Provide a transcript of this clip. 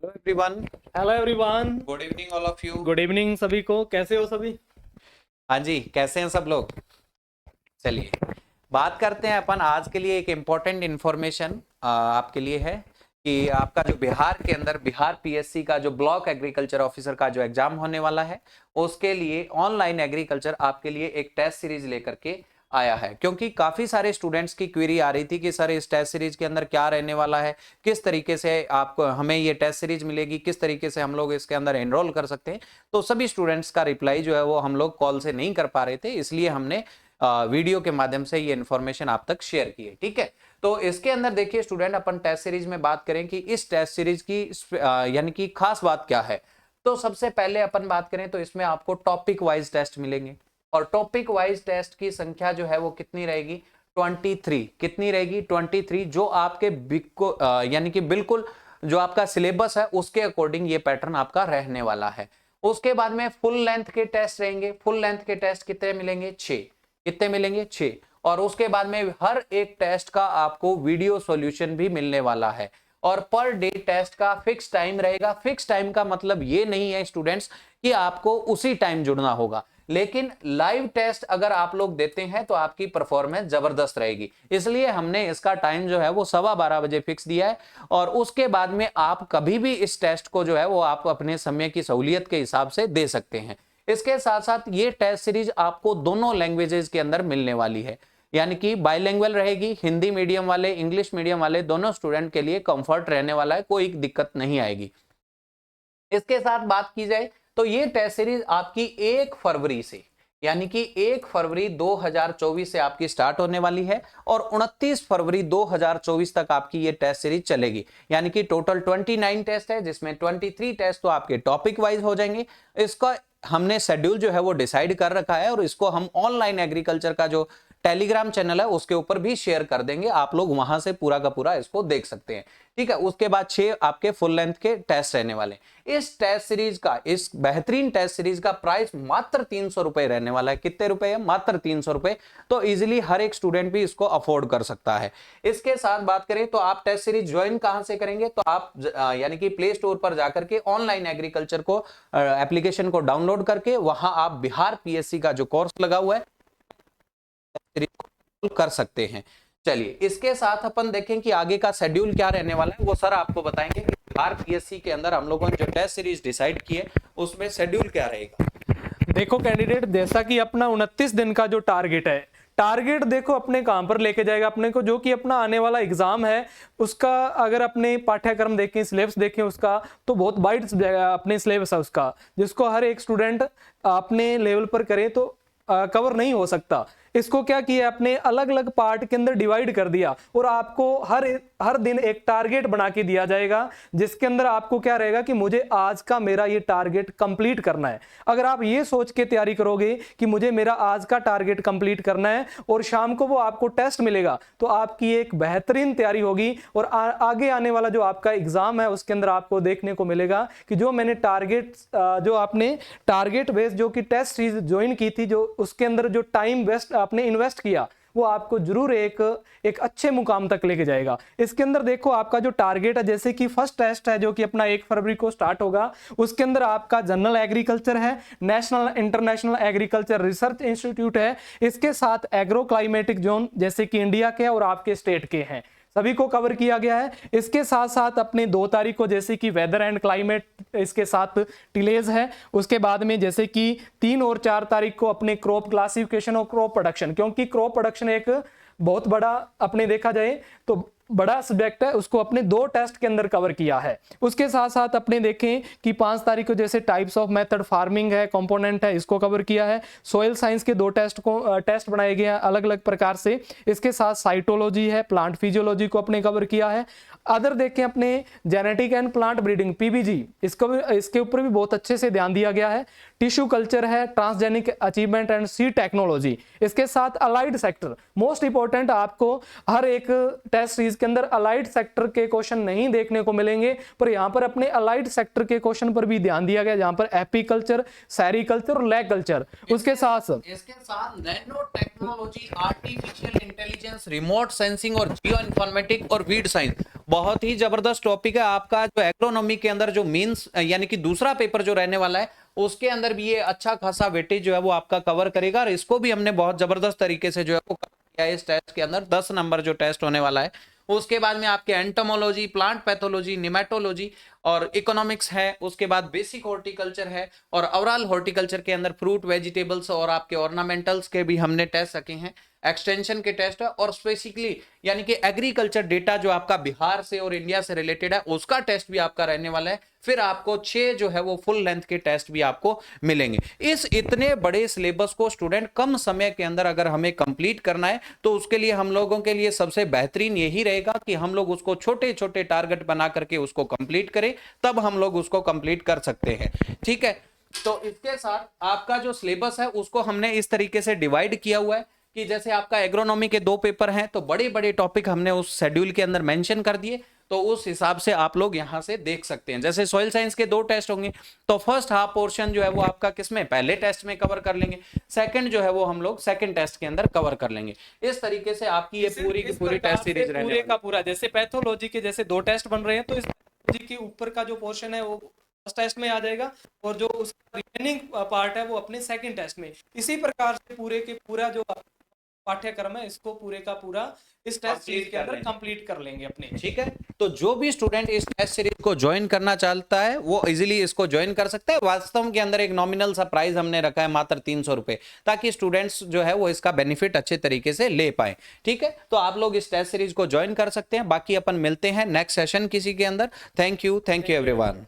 Hello everyone. Hello everyone. Good evening all of you. Good evening सभी को। कैसे हो सभी? हाँ जी, कैसे हैं सब लोग? चलिए बात करते हैं अपन आज के लिए। एक इम्पोर्टेंट इन्फॉर्मेशन आपके लिए है कि आपका जो बिहार के अंदर बिहार पीएससी का जो ब्लॉक एग्रीकल्चर ऑफिसर का जो एग्जाम होने वाला है, उसके लिए ऑनलाइन एग्रीकल्चर आपके लिए एक टेस्ट सीरीज लेकर के आया है। क्योंकि काफी सारे स्टूडेंट्स की क्वेरी आ रही थी कि सर इस टेस्ट सीरीज के अंदर क्या रहने वाला है, किस तरीके से आपको हमें ये टेस्ट सीरीज मिलेगी, किस तरीके से हम लोग इसके अंदर एनरोल कर सकते हैं। तो सभी स्टूडेंट्स का रिप्लाई जो है वो हम लोग कॉल से नहीं कर पा रहे थे, इसलिए हमने वीडियो के माध्यम से ये इन्फॉर्मेशन आप तक शेयर की है। ठीक है, तो इसके अंदर देखिए स्टूडेंट, अपन टेस्ट सीरीज में बात करें कि इस टेस्ट सीरीज की यानी कि खास बात क्या है। तो सबसे पहले अपन बात करें तो इसमें आपको टॉपिक वाइज टेस्ट मिलेंगे, और टॉपिक वाइज टेस्ट की संख्या जो है वो कितनी रहेगी? 23। कितनी रहेगी? 23, जो आपके यानी कि बिल्कुल जो आपका सिलेबस है उसके अकॉर्डिंग ये पैटर्न आपका रहने वाला है। उसके बाद में फुल लेंथ के टेस्ट रहेंगे। फुल लेंथ के टेस्ट कितने मिलेंगे? 6। कितने मिलेंगे? 6। और उसके बाद में हर एक टेस्ट का आपको वीडियो सॉल्यूशन भी मिलने वाला है, और पर डे टेस्ट का फिक्स टाइम रहेगा। फिक्स टाइम का मतलब ये नहीं है स्टूडेंट्स कि आपको उसी टाइम जुड़ना होगा, लेकिन लाइव टेस्ट अगर आप लोग देते हैं तो आपकी परफॉर्मेंस जबरदस्त रहेगी। इसलिए हमने इसका टाइम जो है वो 12:15 बजे फिक्स दिया है, और उसके बाद में आप कभी भी इस टेस्ट को जो है वो आप अपने समय की सहूलियत के हिसाब से दे सकते हैं। इसके साथ साथ ये टेस्ट सीरीज आपको दोनों लैंग्वेजेस के अंदर मिलने वाली है, यानी कि बाइलिंगुअल रहेगी। हिंदी मीडियम वाले, इंग्लिश मीडियम वाले दोनों स्टूडेंट के लिए कंफर्ट रहने वाला है, कोई दिक्कत नहीं आएगी। इसके साथ बात की जाए तो ये टेस्ट सीरीज आपकी 1 फरवरी से, यानी कि 1 फरवरी 2024 से आपकी स्टार्ट होने वाली है, और 29 फरवरी 2024 तक आपकी ये टेस्ट सीरीज चलेगी। यानी कि टोटल 29 टेस्ट है, जिसमें 23 टेस्ट तो आपके टॉपिक वाइज हो जाएंगे। इसका हमने शेड्यूल जो है वो डिसाइड कर रखा है, और इसको हम ऑनलाइन एग्रीकल्चर का जो टेलीग्राम चैनल है उसके ऊपर भी शेयर कर देंगे, आप लोग वहां से पूरा का पूरा इसको देख सकते हैं। ठीक है, उसके बाद 6 आपके फुल लेंथ के टेस्ट रहने वाले। इस टेस्ट सीरीज का, इस बेहतरीन टेस्ट सीरीज का प्राइस मात्र 300 रुपए रहने वाला है। कितने रुपए है? मात्र 300 रुपए। तो इजिली हर एक स्टूडेंट भी इसको अफोर्ड कर सकता है। इसके साथ बात करें तो आप टेस्ट सीरीज ज्वाइन कहां से करेंगे? तो आप यानी कि प्ले स्टोर पर जाकर के ऑनलाइन एग्रीकल्चर को एप्लीकेशन को डाउनलोड करके वहां आप बिहार पीएससी का जो कोर्स लगा हुआ है कर सकते हैं। चलिए इसके साथ अपन देखें कि आगे का शेड्यूल क्या रहने वाला है, वो सर आपको बताएंगे कि बिहार पीएससी के अंदर हम लोगों ने जो टेस्ट सीरीज डिसाइड की है उसमें शेड्यूल क्या रहेगा। देखो कैंडिडेट, जैसा कि अपना 29 दिन का जो टारगेट है, टारगेट देखो अपने काम पर लेके जाएगा अपने को। जो कि अपना आने वाला एग्जाम है उसका अगर अपने पाठ्यक्रम देखें, सिलेबस देखें उसका, तो बहुत वाइड अपने सिलेबस है उसका, जिसको हर एक स्टूडेंट अपने लेवल पर करे तो कवर नहीं हो सकता। इसको क्या किया, अपने अलग अलग पार्ट के अंदर डिवाइड कर दिया, और आपको हर दिन एक टारगेट बना के दिया जाएगा, जिसके अंदर आपको क्या रहेगा कि मुझे आज का मेरा ये टारगेट कंप्लीट करना है। अगर आप ये सोच के तैयारी करोगे कि मुझे मेरा आज का टारगेट कंप्लीट करना है, और शाम को वो आपको टेस्ट मिलेगा, तो आपकी एक बेहतरीन तैयारी होगी। और आगे आने वाला जो आपका एग्जाम है उसके अंदर आपको देखने को मिलेगा कि जो मैंने टारगेट, जो आपने टारगेट बेस्ड जो कि टेस्ट सीरीज ज्वाइन की थी, जो उसके अंदर जो टाइम वेस्ट आपने इन्वेस्ट किया, वो आपको जरूर एक अच्छे मुकाम तक लेके जाएगा। इसके अंदर देखो आपका जो टारगेट है, जैसे कि फर्स्ट टेस्ट है जो कि अपना 1 फरवरी को स्टार्ट होगा, उसके अंदर आपका जनरल एग्रीकल्चर है, national international agriculture research institute है, इसके साथ एग्रो क्लाइमेटिक जोन जैसे कि इंडिया के और आपके स्टेट के हैं, सभी को कवर किया गया है। इसके साथ साथ अपने 2 तारीख को जैसे कि वेदर एंड क्लाइमेट, इसके साथ टिलेज है। उसके बाद में जैसे कि 3 और 4 तारीख को अपने क्रॉप क्लासिफिकेशन और क्रॉप प्रोडक्शन, क्योंकि क्रॉप प्रोडक्शन एक बहुत बड़ा अपने देखा जाए तो बड़ा सब्जेक्ट है, उसको अपने 2 टेस्ट के अंदर कवर किया है। उसके साथ साथ अपने देखें कि 5 तारीख को जैसे टाइप्स ऑफ मेथड फार्मिंग है, कंपोनेंट है, इसको कवर किया है। सॉइल साइंस के 2 टेस्ट बनाए गए हैं अलग अलग प्रकार से। इसके साथ साइटोलॉजी है, प्लांट फिजियोलॉजी को अपने कवर किया है। अदर देखें अपने genetic and plant breeding PBG, इसके ऊपर भी बहुत अच्छे से ध्यान दिया गया है। टिश्यू कल्चर है, transgenic achievement and seed technology, इसके साथ अलाइड सेक्टर। मोस्ट इंपॉर्टेंट, आपको हर एक टेस्ट सीरीज के अंदर अलाइड सेक्टर के क्वेश्चन नहीं देखने को मिलेंगे, पर यहाँ पर अपने अलाइड सेक्टर के क्वेश्चन पर भी ध्यान दिया गया, जहां पर एपीकल्चर, सेरिकल्चर और लैग-कल्चर। इसके साथ nano technology, artificial intelligence, remote sensing और जियो इन्फॉर्मेटिक और वीड साइंस, बहुत ही जबरदस्त टॉपिक है आपका। जो एग्रोनॉमी के अंदर जो मीन्स यानी कि दूसरा पेपर जो रहने वाला है उसके अंदर भी ये अच्छा खासा वेटेज जो है वो आपका कवर करेगा, और इसको भी हमने बहुत जबरदस्त तरीके से जो है वो कवर किया है। इस टेस्ट के अंदर 10 नंबर जो टेस्ट होने वाला है, उसके बाद में आपके एंटोमोलॉजी, प्लांट पैथोलॉजी, निमेटोलॉजी और इकोनॉमिक्स है, उसके बाद बेसिक हॉर्टिकल्चर है, और ओवरऑल हॉर्टिकल्चर के अंदर फ्रूट, वेजिटेबल्स और आपके ऑर्नामेंटल्स के भी हमने टेस्ट रखे हैं, एक्सटेंशन के टेस्ट है, और स्पेसिफिकली यानी कि एग्रीकल्चर डेटा जो आपका बिहार से और इंडिया से रिलेटेड है उसका टेस्ट भी आपका रहने वाला है। फिर आपको 6 जो है वो फुल लेंथ के टेस्ट भी आपको मिलेंगे। इस इतने बड़े सिलेबस को स्टूडेंट कम समय के अंदर अगर हमें कंप्लीट करना है तो उसके लिए हम लोगों के लिए सबसे बेहतरीन यही रहेगा कि हम लोग उसको छोटे छोटे टारगेट बना करके उसको कंप्लीट करें, तब हम लोग उसको कंप्लीट कर सकते हैं। ठीक है, तो इसके साथ आपका जो सिलेबस है उसको हमने इस तरीके से डिवाइड किया हुआ है कि जैसे आपका एग्रोनॉमी के 2 पेपर हैं तो बड़े बड़े टॉपिक हमने उस शेड्यूल के अंदर मेंशन कर दिए, तो उस हिसाब से आप लोग यहां से देख सकते हैं। जैसे सॉइल साइंस के 2 टेस्ट होंगे तो फर्स्ट हाफ पोर्शन जो है वो आपका किसमें, पहले टेस्ट में कवर कर लेंगे, सेकंड जो है वो हम लोग सेकंड टेस्ट के अंदर कवर कर लेंगे। इस तरीके से आपकी ये पूरी की पूरी टेस्ट सीरीज रहने पूरे का पूरा, जैसे पैथोलॉजी के जैसे 2 टेस्ट बन रहे हैं तो इस पैथोलॉजी के ऊपर का जो पोर्शन है वो फर्स्ट टेस्ट में आ जाएगा, और जो उसका रिमेनिंग पार्ट है वो अपने सेकंड टेस्ट में। इसी प्रकार से पूरे के पूरा जो पाठ्यक्रम है इसको पूरे का पूरा इस टेस्ट सीरीज के अंदर कंप्लीट कर लेंगे अपने। ठीक है, तो जो भी स्टूडेंट इस टेस्ट सीरीज को ज्वाइन करना चाहता है वो इजीली इसको ज्वाइन कर सकता है। वास्तव के अंदर एक नॉमिनल सा प्राइस हमने रखा है मात्र 300 रुपए, ताकि स्टूडेंट्स जो है वो इसका बेनिफिट अच्छे तरीके से ले पाए। ठीक है, तो आप लोग इस टेस्ट सीरीज को ज्वाइन कर सकते हैं। बाकी अपन मिलते हैं नेक्स्ट सेशन किसी के अंदर। Thank you everyone.